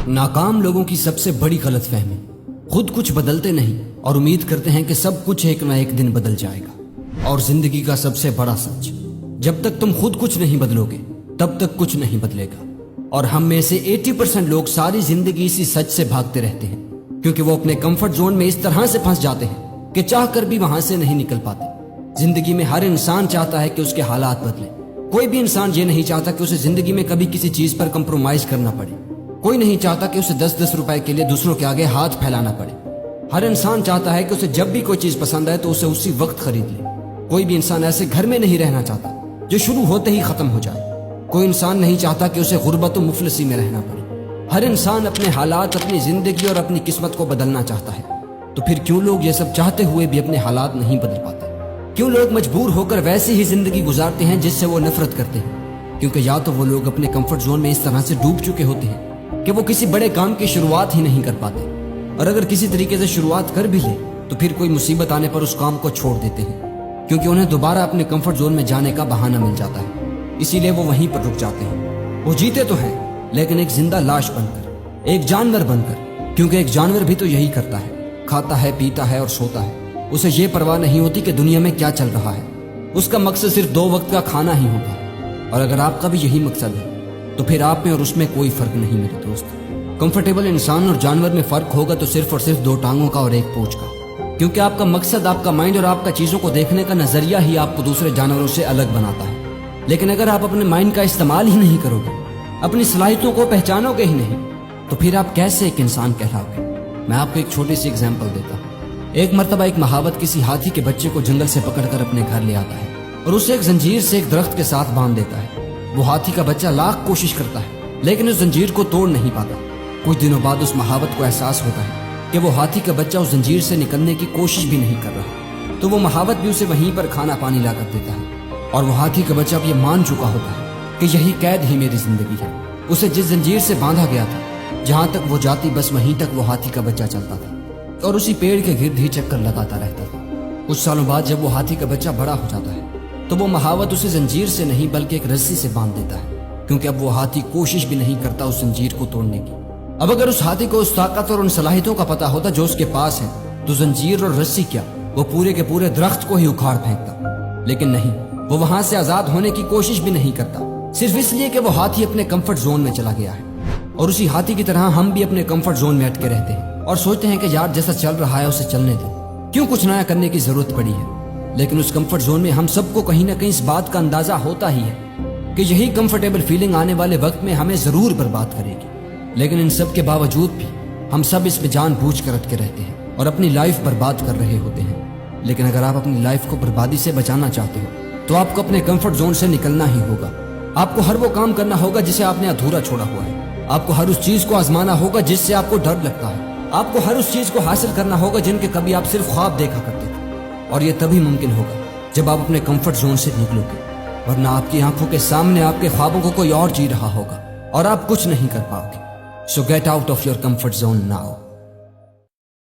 नाकाम लोगों की सबसे बड़ी गलत फहमी, खुद कुछ बदलते नहीं और उम्मीद करते हैं कि सब कुछ एक ना एक दिन बदल जाएगा। और जिंदगी का सबसे बड़ा सच, जब तक तुम खुद कुछ नहीं बदलोगे तब तक कुछ नहीं बदलेगा। और हम में से 80% लोग सारी जिंदगी इसी सच से भागते रहते हैं, क्योंकि वो अपने कंफर्ट जोन में इस तरह से फंस जाते हैं कि चाह कर भी वहां से नहीं निकल पाते। जिंदगी में हर इंसान चाहता है कि उसके हालात बदले। कोई भी इंसान ये नहीं चाहता कि उसे जिंदगी में कभी किसी चीज पर कंप्रोमाइज करना पड़े। कोई नहीं चाहता कि उसे 10-10 रुपए के लिए दूसरों के आगे हाथ फैलाना पड़े। हर इंसान चाहता है कि उसे जब भी कोई चीज पसंद आए तो उसे उसी वक्त खरीद ले। कोई भी इंसान ऐसे घर में नहीं रहना चाहता जो शुरू होते ही खत्म हो जाए। कोई इंसान नहीं चाहता कि उसे गुर्बत और मुफलिसी में रहना पड़े। हर इंसान अपने हालात, अपनी जिंदगी और अपनी किस्मत को बदलना चाहता है। तो फिर क्यों लोग ये सब चाहते हुए भी अपने हालात नहीं बदल पाते? क्यों लोग मजबूर होकर वैसी ही जिंदगी गुजारते हैं जिससे वो नफरत करते हैं? क्योंकि या तो वो लोग अपने कंफर्ट जोन में इस तरह से डूब चुके होते हैं कि वो किसी बड़े काम की शुरुआत ही नहीं कर पाते, और अगर किसी तरीके से शुरुआत कर भी ले तो फिर कोई मुसीबत आने पर उस काम को छोड़ देते हैं, क्योंकि उन्हें दोबारा अपने कंफर्ट जोन में जाने का बहाना मिल जाता है। इसीलिए वो वहीं पर रुक जाते हैं। वो जीते तो हैं लेकिन एक जिंदा लाश बनकर, एक जानवर बनकर, क्योंकि एक जानवर भी तो यही करता है, खाता है, पीता है और सोता है। उसे ये परवाह नहीं होती कि दुनिया में क्या चल रहा है। उसका मकसद सिर्फ 2 वक्त का खाना ही होता है। और अगर आपका भी यही मकसद है तो फिर आप में और उसमें कोई फर्क नहीं मेरे दोस्त। कंफर्टेबल इंसान और जानवर में फर्क होगा तो सिर्फ और सिर्फ 2 टांगों का और 1 पूंछ का, क्योंकि आपका मकसद, आपका माइंड और आपका चीजों को देखने का नजरिया ही आपको दूसरे जानवरों से अलग बनाता है। लेकिन अगर आप अपने माइंड का इस्तेमाल ही नहीं करोगे, अपनी सलाहियतों को पहचानोगे ही नहीं, तो फिर आप कैसे एक इंसान कहलाओगे? मैं आपको एक छोटी सी एग्जाम्पल देता हूँ। एक मर्तबा एक महावत किसी हाथी के बच्चे को जंगल से पकड़कर अपने घर ले आता है और उसे एक जंजीर से एक दरख्त के साथ बांध देता है। वो हाथी का बच्चा लाख कोशिश करता है लेकिन उस जंजीर को तोड़ नहीं पाता। कुछ दिनों बाद उस महावत को एहसास होता है कि वो हाथी का बच्चा उस जंजीर से निकलने की कोशिश भी नहीं कर रहा। तो वो महावत भी उसे वहीं पर खाना पानी लाकर देता है और वो हाथी का बच्चा अब ये मान चुका होता है कि यही कैद ही मेरी जिंदगी है। उसे जिस जंजीर से बांधा गया था, जहां तक वो जाती बस वहीं तक वो हाथी का बच्चा चलता था और उसी पेड़ के गिर्द ही चक्कर लगाता रहता था। कुछ सालों बाद जब वो हाथी का बच्चा बड़ा हो जाता है तो वो महावत उसे जंजीर से नहीं बल्कि एक रस्सी से बांध देता है, क्योंकि अब वो हाथी कोशिश भी नहीं करता उस जंजीर को तोड़ने की। अब अगर उस हाथी को उस ताकत और उन सलाहियतों का पता होता जो उसके पास है, तो जंजीर और रस्सी क्या, वो पूरे के पूरे दरख्त को ही उखाड़ फेंकता। लेकिन नहीं, वो वहां से आजाद होने की कोशिश भी नहीं करता, सिर्फ इसलिए कि वो हाथी अपने कंफर्ट जोन में चला गया है। और उसी हाथी की तरह हम भी अपने कंफर्ट जोन में अटके रहते हैं और सोचते हैं कि यार जैसा चल रहा है उसे चलने दो, क्यों कुछ नया करने की जरूरत पड़ी है। लेकिन उस कंफर्ट जोन में हम सबको कहीं ना कहीं इस बात का अंदाजा होता ही है कि यही कंफर्टेबल फीलिंग आने वाले वक्त में हमें जरूर बर्बाद करेगी। लेकिन इन सब के बावजूद भी हम सब इसमें जानबूझ कर अटके रहते हैं और अपनी लाइफ बर्बाद कर रहे होते हैं। लेकिन अगर आप अपनी लाइफ को बर्बादी से बचाना चाहते हो तो आपको अपने कंफर्ट जोन से निकलना ही होगा। आपको हर वो काम करना होगा जिसे आपने अधूरा छोड़ा हुआ है। आपको हर उस चीज को आजमाना होगा जिससे आपको डर लगता है। आपको हर उस चीज को हासिल करना होगा जिनके कभी आप सिर्फ ख्वाब देखा करते थे। और ये तभी मुमकिन होगा जब आप अपने कंफर्ट जोन से निकलोगे, वरना आपकी आंखों के सामने आपके ख्वाबों को कोई और जी रहा होगा और आप कुछ नहीं कर पाओगे। सो get out of your comfort zone now.